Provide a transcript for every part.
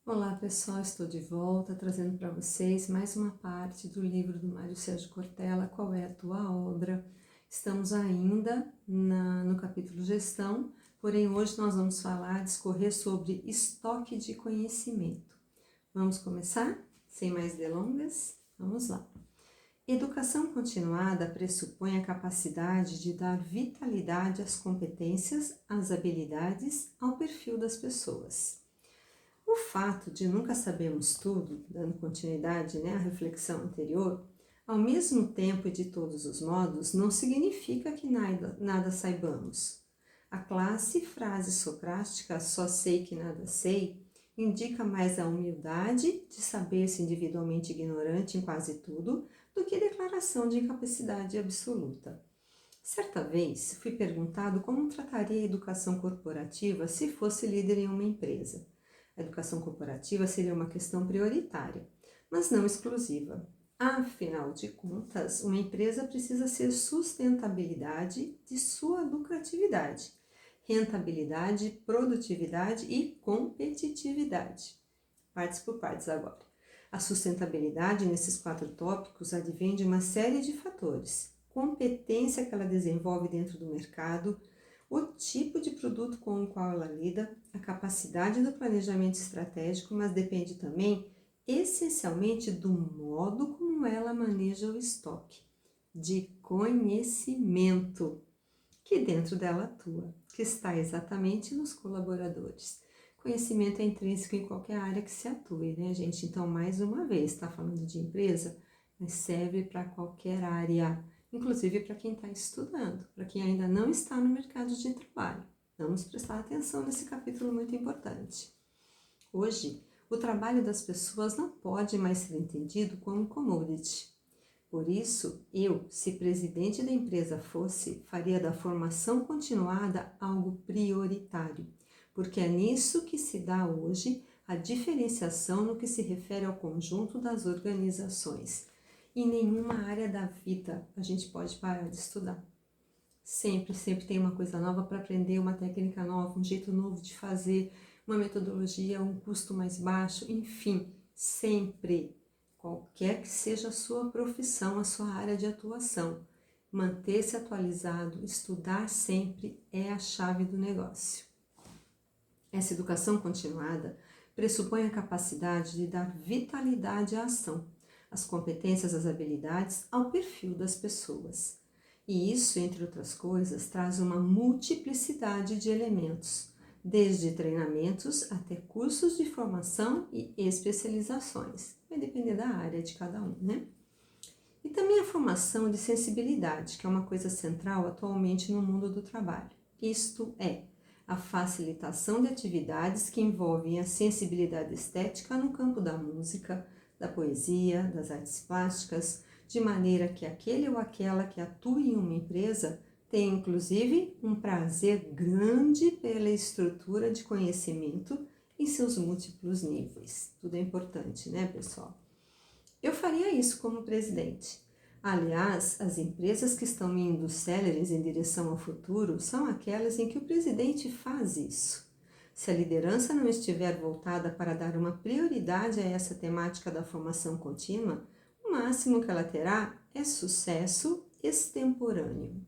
Olá pessoal, estou de volta trazendo para vocês mais uma parte do livro do Mário Sérgio Cortella, Qual é a Tua Obra? Estamos ainda no capítulo Gestão, porém hoje nós vamos discorrer sobre estoque de conhecimento. Vamos começar? Sem mais delongas? Vamos lá. Educação continuada pressupõe a capacidade de dar vitalidade às competências, às habilidades, ao perfil das pessoas. O fato de nunca sabermos tudo, dando continuidade à reflexão anterior, ao mesmo tempo e de todos os modos, não significa que nada saibamos. A classe frase socrática só sei que nada sei indica mais a humildade de saber-se individualmente ignorante em quase tudo do que declaração de incapacidade absoluta. Certa vez fui perguntado como trataria a educação corporativa se fosse líder em uma empresa. A educação corporativa seria uma questão prioritária, mas não exclusiva. Afinal de contas, uma empresa precisa ser sustentabilidade de sua lucratividade, rentabilidade, produtividade e competitividade. Partes por partes agora. A sustentabilidade nesses 4 tópicos advém de uma série de fatores. Competência que ela desenvolve dentro do mercado, o tipo de produto com o qual ela lida, a capacidade do planejamento estratégico, mas depende também, essencialmente, do modo como ela maneja o estoque, de conhecimento, que dentro dela atua, que está exatamente nos colaboradores. Conhecimento é intrínseco em qualquer área que se atue, né, gente? Então, mais uma vez, está falando de empresa, mas serve para qualquer área, inclusive para quem está estudando, para quem ainda não está no mercado de trabalho. Vamos prestar atenção nesse capítulo muito importante. Hoje, o trabalho das pessoas não pode mais ser entendido como commodity. Por isso, eu, se presidente da empresa fosse, faria da formação continuada algo prioritário, porque é nisso que se dá hoje a diferenciação no que se refere ao conjunto das organizações. Em nenhuma área da vida a gente pode parar de estudar. Sempre tem uma coisa nova para aprender, uma técnica nova, um jeito novo de fazer, uma metodologia, um custo mais baixo, enfim, sempre, qualquer que seja a sua profissão, a sua área de atuação, manter-se atualizado, estudar sempre é a chave do negócio. Essa educação continuada pressupõe a capacidade de dar vitalidade à ação, as competências, as habilidades ao perfil das pessoas. E isso, entre outras coisas, traz uma multiplicidade de elementos, desde treinamentos até cursos de formação e especializações. Vai depender da área de cada um, né? E também a formação de sensibilidade, que é uma coisa central atualmente no mundo do trabalho. Isto é, a facilitação de atividades que envolvem a sensibilidade estética no campo da música, da poesia, das artes plásticas, de maneira que aquele ou aquela que atua em uma empresa tenha, inclusive, um prazer grande pela estrutura de conhecimento em seus múltiplos níveis. Tudo é importante, né, pessoal? Eu faria isso como presidente. Aliás, as empresas que estão indo céleres em direção ao futuro são aquelas em que o presidente faz isso. Se a liderança não estiver voltada para dar uma prioridade a essa temática da formação contínua, o máximo que ela terá é sucesso extemporâneo.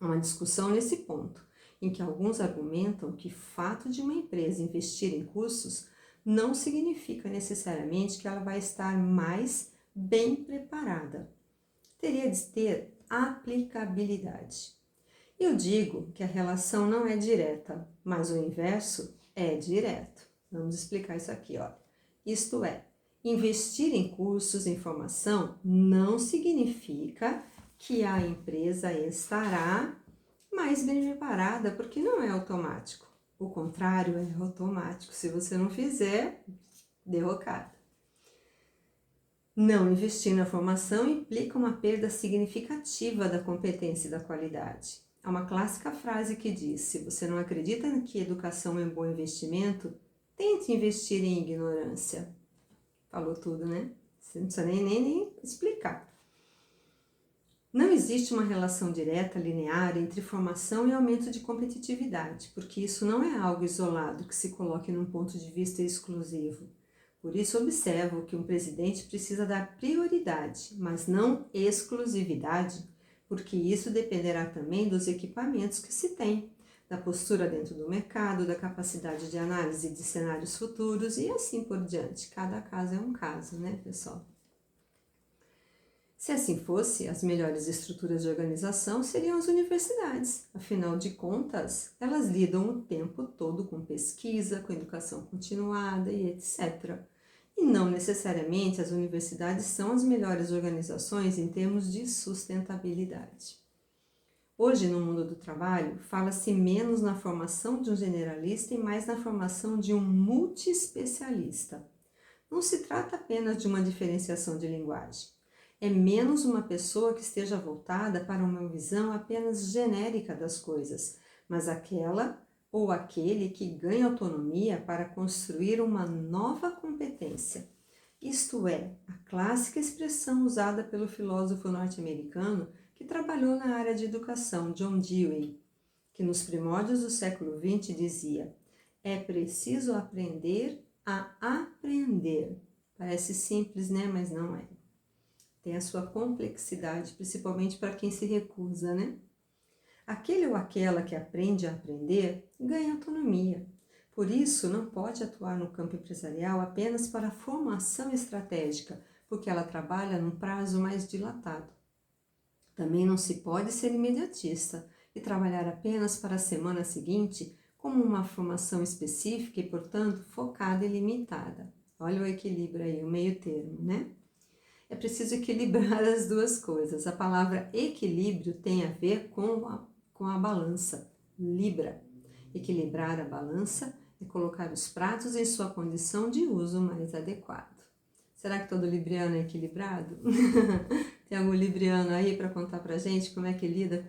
Há uma discussão nesse ponto, em que alguns argumentam que o fato de uma empresa investir em cursos não significa necessariamente que ela vai estar mais bem preparada. Teria de ter aplicabilidade. Eu digo que a relação não é direta, mas o inverso é direto. Vamos explicar isso aqui, olha. Isto é, investir em cursos, em formação, não significa que a empresa estará mais bem preparada, porque não é automático. O contrário é automático. Se você não fizer, derrocada. Não investir na formação implica uma perda significativa da competência e da qualidade. Há uma clássica frase que diz: se você não acredita que educação é um bom investimento, tente investir em ignorância. Falou tudo, né? Você não precisa nem explicar. Não existe uma relação direta, linear, entre formação e aumento de competitividade, porque isso não é algo isolado que se coloque num ponto de vista exclusivo. Por isso, observo que um presidente precisa dar prioridade, mas não exclusividade, porque isso dependerá também dos equipamentos que se tem, da postura dentro do mercado, da capacidade de análise de cenários futuros e assim por diante. Cada caso é um caso, né, pessoal? Se assim fosse, as melhores estruturas de organização seriam as universidades. Afinal de contas, elas lidam o tempo todo com pesquisa, com educação continuada e etc. E não necessariamente as universidades são as melhores organizações em termos de sustentabilidade. Hoje, no mundo do trabalho, fala-se menos na formação de um generalista e mais na formação de um multiespecialista. Não se trata apenas de uma diferenciação de linguagem. É menos uma pessoa que esteja voltada para uma visão apenas genérica das coisas, mas aquela ou aquele que ganha autonomia para construir uma nova competência. Isto é, a clássica expressão usada pelo filósofo norte-americano que trabalhou na área de educação, John Dewey, que nos primórdios do século XX dizia: é preciso aprender a aprender. Parece simples, né? Mas não é. Tem a sua complexidade, principalmente para quem se recusa, né? Aquele ou aquela que aprende a aprender ganha autonomia. Por isso, não pode atuar no campo empresarial apenas para a formação estratégica, porque ela trabalha num prazo mais dilatado. Também não se pode ser imediatista e trabalhar apenas para a semana seguinte como uma formação específica e, portanto, focada e limitada. Olha o equilíbrio aí, o meio termo, né? É preciso equilibrar as duas coisas. A palavra equilíbrio tem a ver com a balança, libra. Equilibrar a balança é colocar os pratos em sua condição de uso mais adequado. Será que todo libriano é equilibrado? Tem algum libriano aí para contar para gente como é que lida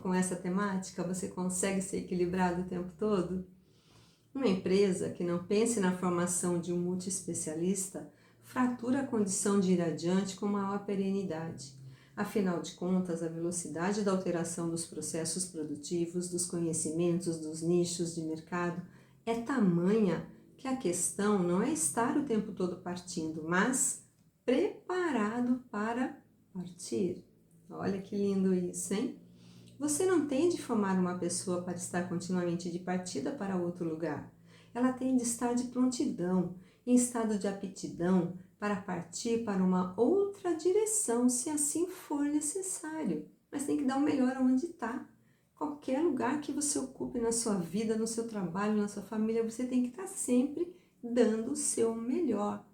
com essa temática? Você consegue ser equilibrado o tempo todo? Uma empresa que não pense na formação de um multiespecialista fratura a condição de ir adiante com maior perenidade. Afinal de contas, a velocidade da alteração dos processos produtivos, dos conhecimentos, dos nichos de mercado é tamanha que a questão não é estar o tempo todo partindo, mas preparado para partir. Olha que lindo isso, hein? Você não tem de formar uma pessoa para estar continuamente de partida para outro lugar. Ela tem de estar de prontidão, em estado de aptidão para partir para uma outra direção, se assim for necessário. Mas tem que dar o melhor aonde está. Qualquer lugar que você ocupe na sua vida, no seu trabalho, na sua família, você tem que estar sempre dando o seu melhor.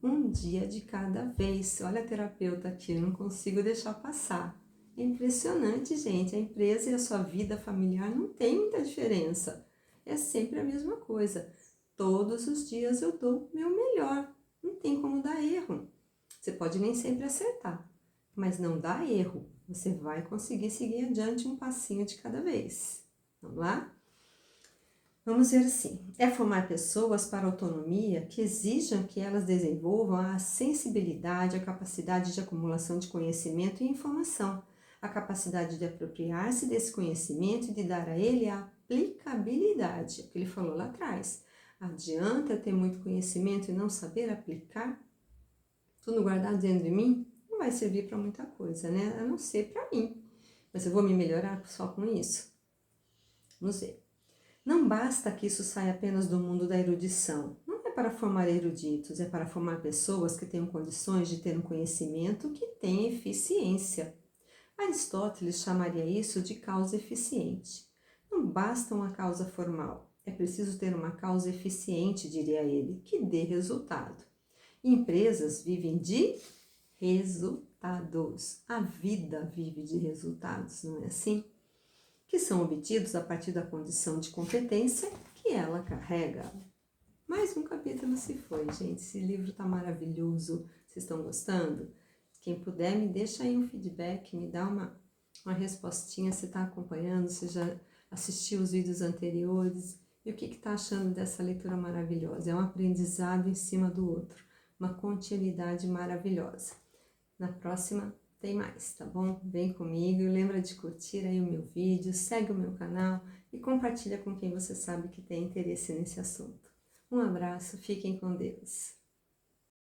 Um dia de cada vez. Olha a terapeuta aqui, eu não consigo deixar passar. É impressionante, gente. A empresa e a sua vida familiar não tem muita diferença. É sempre a mesma coisa. Todos os dias eu dou o meu melhor. Não tem como dar erro. Você pode nem sempre acertar, mas não dá erro. Você vai conseguir seguir adiante um passinho de cada vez. Vamos lá? Vamos ver assim. É formar pessoas para autonomia que exijam que elas desenvolvam a sensibilidade, a capacidade de acumulação de conhecimento e informação, a capacidade de apropriar-se desse conhecimento e de dar a ele a aplicabilidade, é o que ele falou lá atrás. Adianta ter muito conhecimento e não saber aplicar? Tudo guardado dentro de mim? Não vai servir para muita coisa, né? A não ser para mim. Mas eu vou me melhorar só com isso? Vamos ver. Não basta que isso saia apenas do mundo da erudição. Não é para formar eruditos, é para formar pessoas que tenham condições de ter um conhecimento que tenha eficiência. Aristóteles chamaria isso de causa eficiente. Não basta uma causa formal, é preciso ter uma causa eficiente, diria ele, que dê resultado. Empresas vivem de resultados. A vida vive de resultados, não é assim? Que são obtidos a partir da condição de competência que ela carrega. Mais um capítulo se foi, gente. Esse livro tá maravilhoso. Vocês estão gostando? Quem puder, me deixa aí um feedback, me dá uma respostinha. Você está acompanhando? Você já assistiu os vídeos anteriores? E o que está achando dessa leitura maravilhosa? É um aprendizado em cima do outro. Uma continuidade maravilhosa. Na próxima tem mais, tá bom? Vem comigo e lembra de curtir aí o meu vídeo, segue o meu canal e compartilha com quem você sabe que tem interesse nesse assunto. Um abraço, fiquem com Deus.